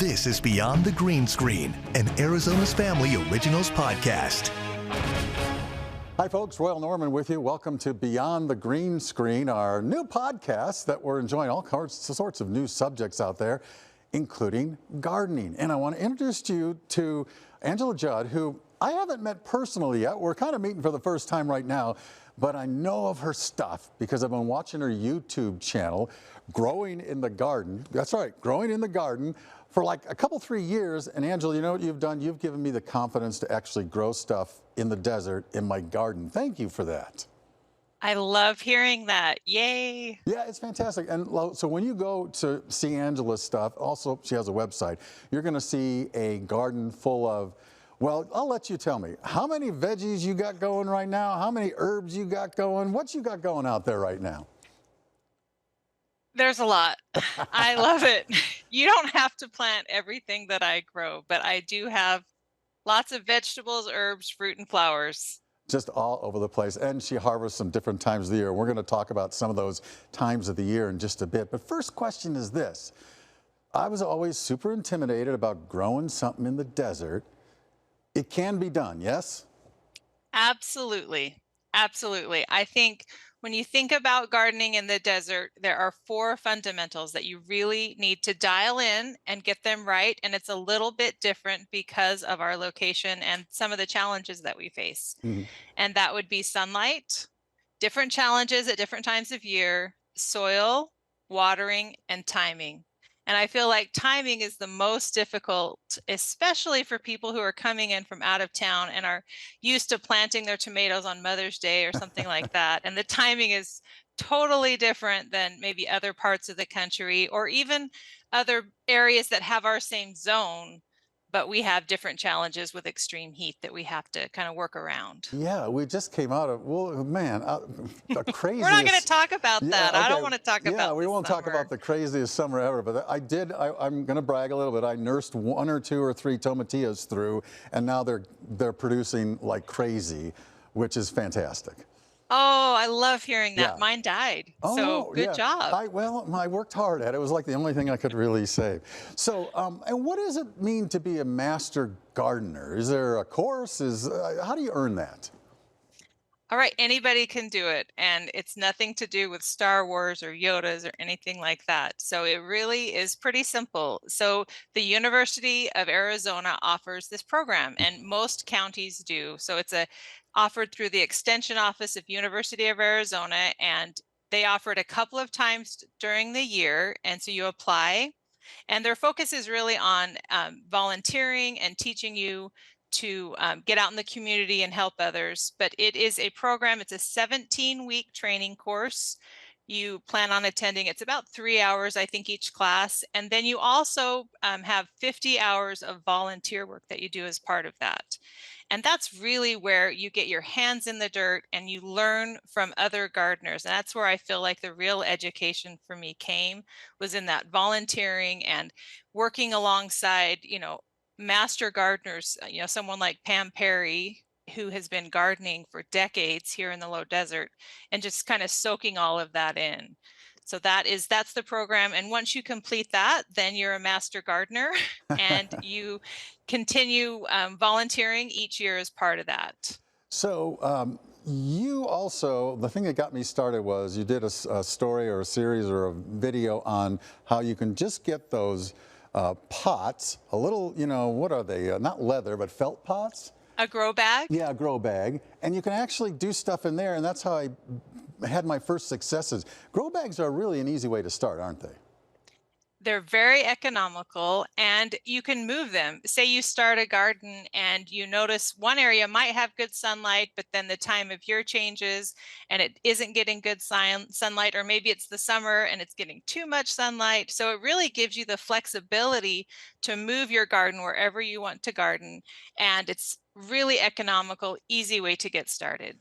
This is Beyond the Green Screen, an Arizona's Family Originals podcast. Hi folks, Royal Norman with you. Welcome to Beyond the Green Screen, our new podcast that we're enjoying all sorts of new subjects out there, including gardening. And I want to introduce you to Angela Judd, who I haven't met personally yet. We're kind of meeting for the first time right now, but I know of her stuff because I've been watching her YouTube channel, Growing in the Garden. That's right, Growing in the Garden, for like a couple, 3 years. And Angela, you know what you've done? You've given me the confidence to actually grow stuff in the desert in my garden. Thank you for that. I love hearing that. Yay. Yeah, it's fantastic. And so when you go to see Angela's stuff, also she has a website, you're going to see a garden full of, well, I'll let you tell me, how many veggies you got going right now? How many herbs you got going? What you got going out there right now? There's a lot. I love it. You don't have to plant everything that I grow, but I do have lots of vegetables, herbs, fruit, and flowers. Just all over the place. And she harvests some different times of the year. We're going to talk about some of those times of the year in just a bit. But first question is this. I was always super intimidated about growing something in the desert. It can be done, yes? Absolutely. Absolutely. I think when you think about gardening in the desert, there are 4 fundamentals that you really need to dial in and get them right. And it's a little bit different because of our location and some of the challenges that we face. And that would be sunlight, different challenges at different times of year, soil, watering, and timing. And I feel like timing is the most difficult, especially for people who are coming in from out of town and are used to planting their tomatoes on Mother's Day or something like that. And the timing is totally different than maybe other parts of the country or even other areas that have our same zone, but we have different challenges with extreme heat that we have to kind of work around. Yeah, we just came out of, well, man, the craziest. We're not going to talk about that. Okay. I don't want to talk about Yeah, we won't talk about the craziest summer ever, but I'm going to brag a little bit. I nursed 1 or 2 or 3 tomatillas through, and now they're producing like crazy, which is fantastic. Oh, I love hearing that. Yeah. Mine died. Oh, so good job. I worked hard at it. It was like the only thing I could really save. So, and what does it mean to be a master gardener? Is there a course? How do you earn that? All right, anybody can do it. And it's nothing to do with Star Wars or Yodas or anything like that. So it really is pretty simple. So the University of Arizona offers this program, and most counties do. So it's offered through the Extension Office of University of Arizona, and they offer it a couple of times during the year. And so you apply, and their focus is really on volunteering and teaching you to get out in the community and help others. But it is a program, it's a 17-week training course. You plan on attending, it's about 3 hours, I think, each class. And then you also have 50 hours of volunteer work that you do as part of that. And that's really where you get your hands in the dirt and you learn from other gardeners. And that's where I feel like the real education for me was in that volunteering and working alongside, master gardeners, someone like Pam Perry, who has been gardening for decades here in the low desert, and just kind of soaking all of that in. So that's the program. And once you complete that, then you're a master gardener and you continue volunteering each year as part of that. So you also, the thing that got me started was you did a story or a series or a video on how you can just get those pots, a little, what are they? Not leather, but felt pots. A grow bag? Yeah, a grow bag. And you can actually do stuff in there, and that's how I had my first successes. Grow bags are really an easy way to start, aren't they? They're very economical, and you can move them. Say you start a garden and you notice one area might have good sunlight, but then the time of year changes and it isn't getting good sunlight, or maybe it's the summer and it's getting too much sunlight. So it really gives you the flexibility to move your garden wherever you want to garden. And it's really economical, easy way to get started.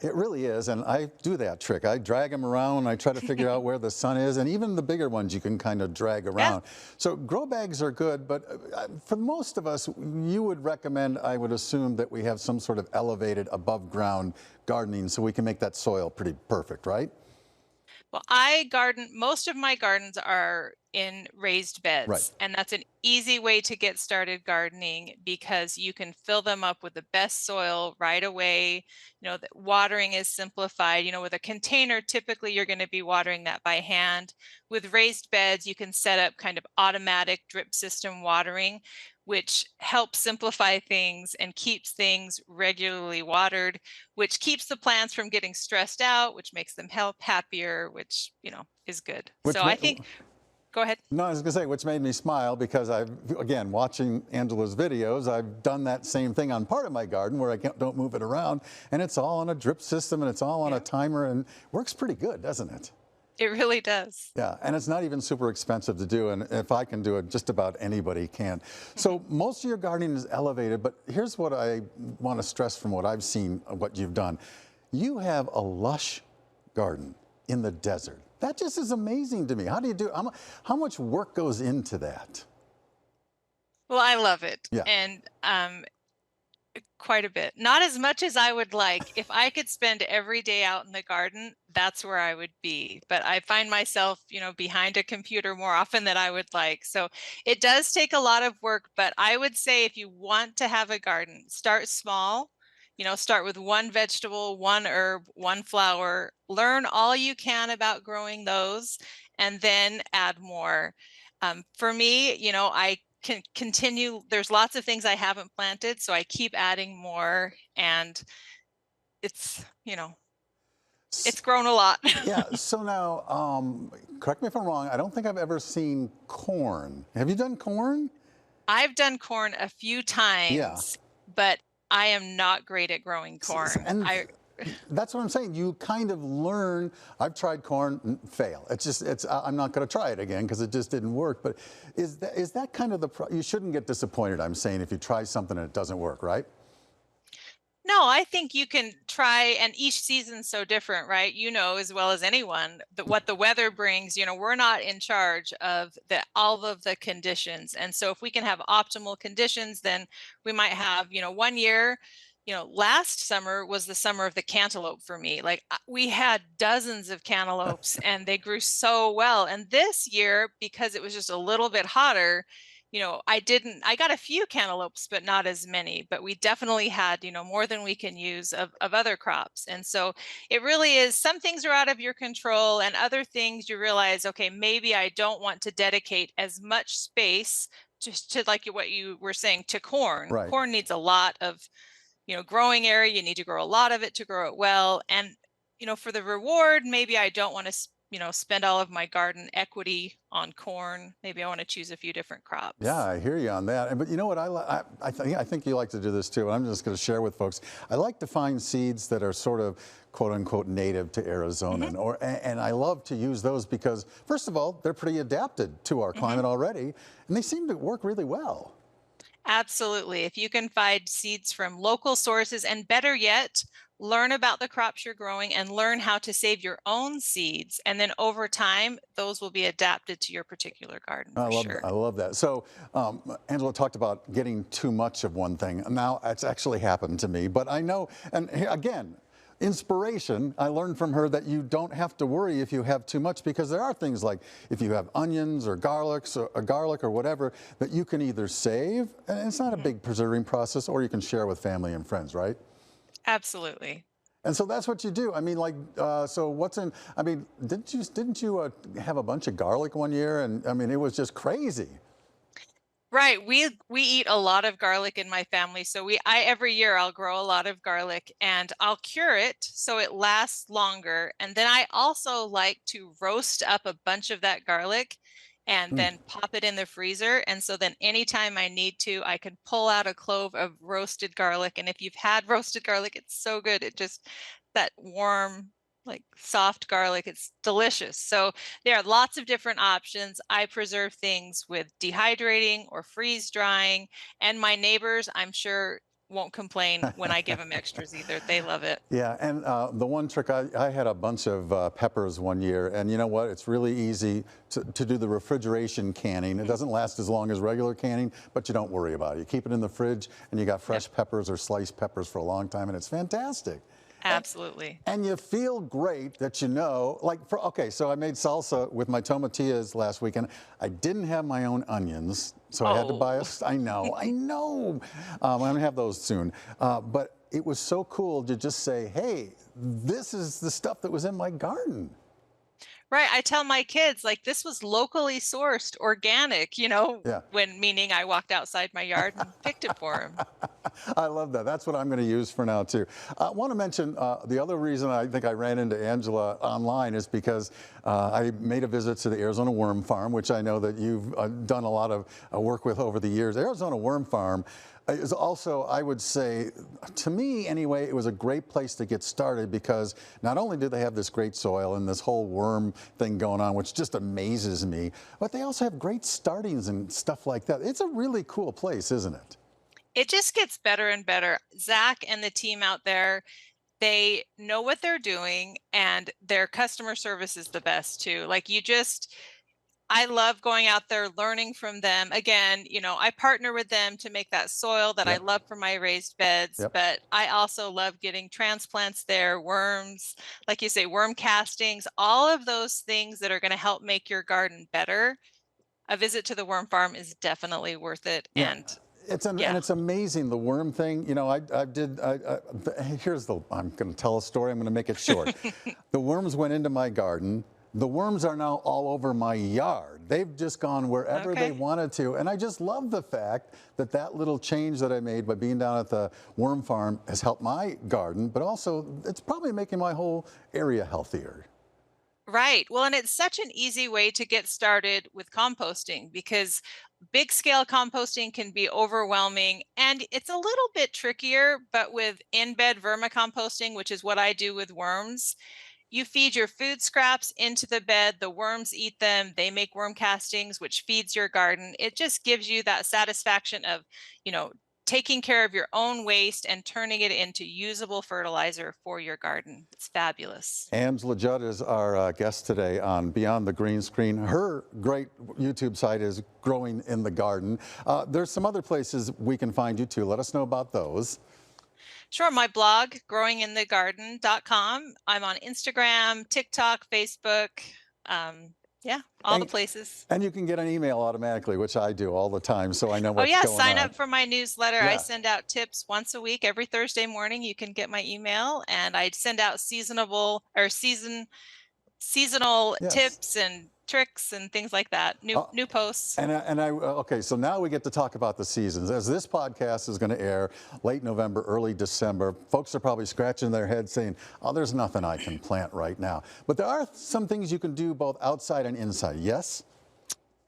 It really is, and I do that trick. I drag them around, I try to figure out where the sun is, and even the bigger ones you can kind of drag around. Yeah. So grow bags are good, but for most of us, you would recommend, I would assume, that we have some sort of elevated above ground gardening so we can make that soil pretty perfect, right? Well, most of my gardens are in raised Right. beds. And that's an easy way to get started gardening because you can fill them up with the best soil right away. The watering is simplified. With a container, typically you're going to be watering that by hand. With raised beds, you can set up kind of automatic drip system watering, which helps simplify things and keeps things regularly watered, which keeps the plants from getting stressed out, which makes them happier, which, is good. Which So I think, go ahead. No, I was going to say, which made me smile because again, watching Angela's videos, I've done that same thing on part of my garden where I don't move it around, and it's all on a drip system and it's all on a timer, and works pretty good, doesn't it? It really does. Yeah, and it's not even super expensive to do, and if I can do it, just about anybody can. So most of your gardening is elevated, but here's what I want to stress from what I've seen of what you've done. You have a lush garden in the desert. That just is amazing to me. How do you do? How much work goes into that? Well, I love it. Yeah. And quite a bit. Not as much as I would like. If I could spend every day out in the garden, that's where I would be. But I find myself, behind a computer more often than I would like. So it does take a lot of work, but I would say if you want to have a garden, start small. Start with one vegetable, one herb, one flower, learn all you can about growing those, and then add more. For me, I can continue. There's lots of things I haven't planted, so I keep adding more, and it's, it's grown a lot. Yeah, so now, correct me if I'm wrong, I don't think I've ever seen corn. Have you done corn? I've done corn a few times, but I am not great at growing corn. And that's what I'm saying. You kind of learn. I've tried corn, fail. I'm not going to try it again because it just didn't work. But is that kind of you shouldn't get disappointed, I'm saying, if you try something and it doesn't work, right? No, I think you can try, and each season's so different, right? As well as anyone, what the weather brings. We're not in charge of all of the conditions. And so if we can have optimal conditions, then we might have, 1 year, last summer was the summer of the cantaloupe for me. Like we had dozens of cantaloupes and they grew so well. And this year, because it was just a little bit hotter, I got a few cantaloupes, but not as many, but we definitely had, more than we can use of other crops. And so it really is, some things are out of your control and other things you realize, okay, maybe I don't want to dedicate as much space just to, like what you were saying, to corn. Right. Corn needs a lot of, growing area. You need to grow a lot of it to grow it well. And, for the reward, maybe I don't want to spend all of my garden equity on corn. Maybe I want to choose a few different crops. Yeah, I hear you on that. But you know what? I think you like to do this too, and I'm just going to share with folks. I like to find seeds that are sort of quote unquote native to Arizona, and I love to use those because first of all, they're pretty adapted to our climate already, and they seem to work really well. Absolutely. If you can find seeds from local sources, and better yet, learn about the crops you're growing and learn how to save your own seeds. And then over time, those will be adapted to your particular garden. I love that. So Angela talked about getting too much of one thing. Now it's actually happened to me, but I know, and again, inspiration, I learned from her that you don't have to worry if you have too much, because there are things like if you have onions or garlic or whatever that you can either save, and it's not a big preserving process, or you can share with family and friends, right? Absolutely. And so that's what you do. I mean, like, so what's in? I mean, didn't you have a bunch of garlic one year? And I mean, it was just crazy. Right. We eat a lot of garlic in my family. So every year I'll grow a lot of garlic and I'll cure it so it lasts longer. And then I also like to roast up a bunch of that garlic and then pop it in the freezer. And so then anytime I need to, I can pull out a clove of roasted garlic. And if you've had roasted garlic, it's so good. It just, that warm, like soft garlic, it's delicious. So there are lots of different options. I preserve things with dehydrating or freeze drying, and my neighbors, I'm sure, won't complain when I give them extras either. They love it. Yeah, and the one trick, I had a bunch of peppers one year, and you know what? It's really easy to do the refrigeration canning. It doesn't last as long as regular canning, but you don't worry about it. You keep it in the fridge, and you got fresh peppers or sliced peppers for a long time, and it's fantastic. Absolutely. And you feel great that you know, okay, so I made salsa with my tomatillas last weekend. I didn't have my own onions, so I had to buy Oh. I know. I'm gonna have those soon. But it was so cool to just say, hey, this is the stuff that was in my garden. Right. I tell my kids, like, this was locally sourced, organic, Yeah. when meaning I walked outside my yard and picked it for them. I love that. That's what I'm going to use for now, too. I want to mention the other reason I think I ran into Angela online is because I made a visit to the Arizona Worm Farm, which I know that you've done a lot of work with over the years. Arizona Worm Farm is also, I would say, to me anyway, it was a great place to get started because not only do they have this great soil and this whole worm thing going on, which just amazes me, but they also have great startings and stuff like that. It's a really cool place, isn't it? It just gets better and better. Zach and the team out there, they know what they're doing, and their customer service is the best too. I love going out there, learning from them. Again, I partner with them to make that soil that I Yep. love for my raised beds, Yep. but I also love getting transplants there, worms, like you say, worm castings, all of those things that are going to help make your garden better. A visit to the worm farm is definitely worth it. Yeah. And And yeah. it's amazing, the worm thing. I'm going to tell a story. I'm going to make it short. The worms went into my garden. The worms are now all over my yard. They've just gone wherever they wanted to. And I just love the fact that that little change that I made by being down at the worm farm has helped my garden, but also it's probably making my whole area healthier. Right. Well, and it's such an easy way to get started with composting because big scale composting can be overwhelming and it's a little bit trickier, but with in-bed vermicomposting, which is what I do with worms, you feed your food scraps into the bed, the worms eat them, they make worm castings, which feeds your garden. It just gives you that satisfaction of, taking care of your own waste and turning it into usable fertilizer for your garden. It's fabulous. Angela Judd is our guest today on Beyond the Green Screen. Her great YouTube site is Growing in the Garden. There's some other places we can find you too. Let us know about those. Sure. My blog, growinginthegarden.com. I'm on Instagram, TikTok, Facebook. Yeah, all the places. And you can get an email automatically, which I do all the time, so I know what's going on. Sign up for my newsletter. Yeah. I send out tips once a week. Every Thursday morning, you can get my email, and I send out seasonal tips and tricks and things like that. New posts. Okay, so now we get to talk about the seasons. As this podcast is going to air late November, early December, folks are probably scratching their heads saying, oh, there's nothing I can plant right now. But there are some things you can do both outside and inside, yes?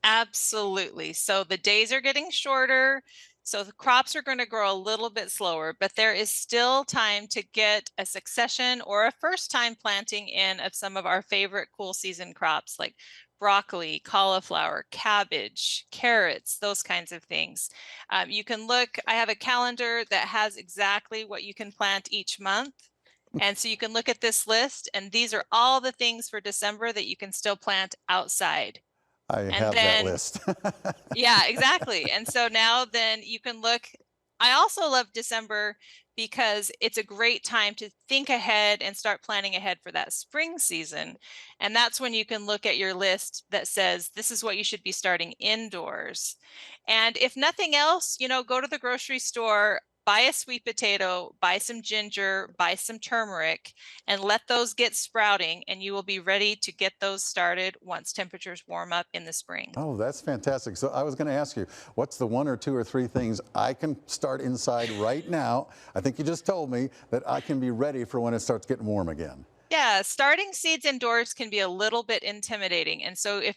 Absolutely. So the days are getting shorter. So the crops are going to grow a little bit slower, but there is still time to get a succession or a first time planting in of some of our favorite cool season crops like broccoli, cauliflower, cabbage, carrots, those kinds of things. You can look, I have a calendar that has exactly what you can plant each month. And so you can look at this list, and these are all the things for December that you can still plant outside. I have that list. Yeah, exactly. And so now then you can look. I also love December because it's a great time to think ahead and start planning ahead for that spring season. And that's when you can look at your list that says, this is what you should be starting indoors. And if nothing else, go to the grocery store, buy a sweet potato, buy some ginger, buy some turmeric, and let those get sprouting, and you will be ready to get those started once temperatures warm up in the spring. Oh, that's fantastic. So I was going to ask you, what's the 1 or 2 or 3 things I can start inside right now? I think you just told me that I can be ready for when it starts getting warm again. Yeah, starting seeds indoors can be a little bit intimidating. And so if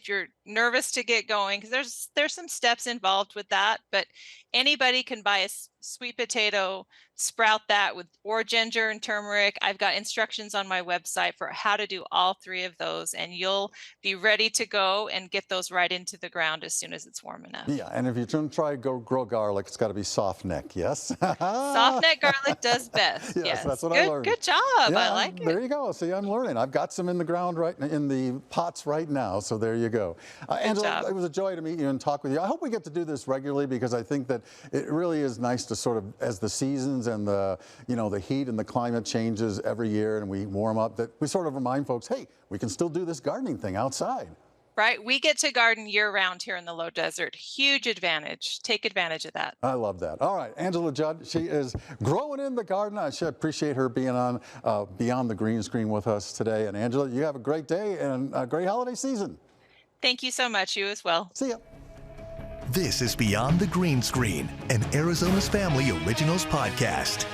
you're nervous to get going, because there's some steps involved with that, but anybody can buy a sweet potato, sprout that or ginger and turmeric. I've got instructions on my website for how to do all 3 of those, and you'll be ready to go and get those right into the ground as soon as it's warm enough. Yeah, and if you're going to try to grow garlic, it's got to be soft neck, yes? Soft neck garlic does best. Yes, that's what I learned. Good job. Yeah, I like it. There you go. See, I'm learning. I've got some in the ground in the pots right now, so there you go. Angela, it was a joy to meet you and talk with you. I hope we get to do this regularly because I think that it really is nice to sort of, as the seasons and the heat and the climate changes every year and we warm up, that we sort of remind folks, hey, we can still do this gardening thing outside. Right? We get to garden year-round here in the low desert. Huge advantage. Take advantage of that. I love that. All right, Angela Judd, she is growing in the garden. I should appreciate her being on Beyond the Green Screen with us today. And Angela, you have a great day and a great holiday season. Thank you so much. You as well. See ya. This is Beyond the Green Screen, an Arizona's Family Originals podcast.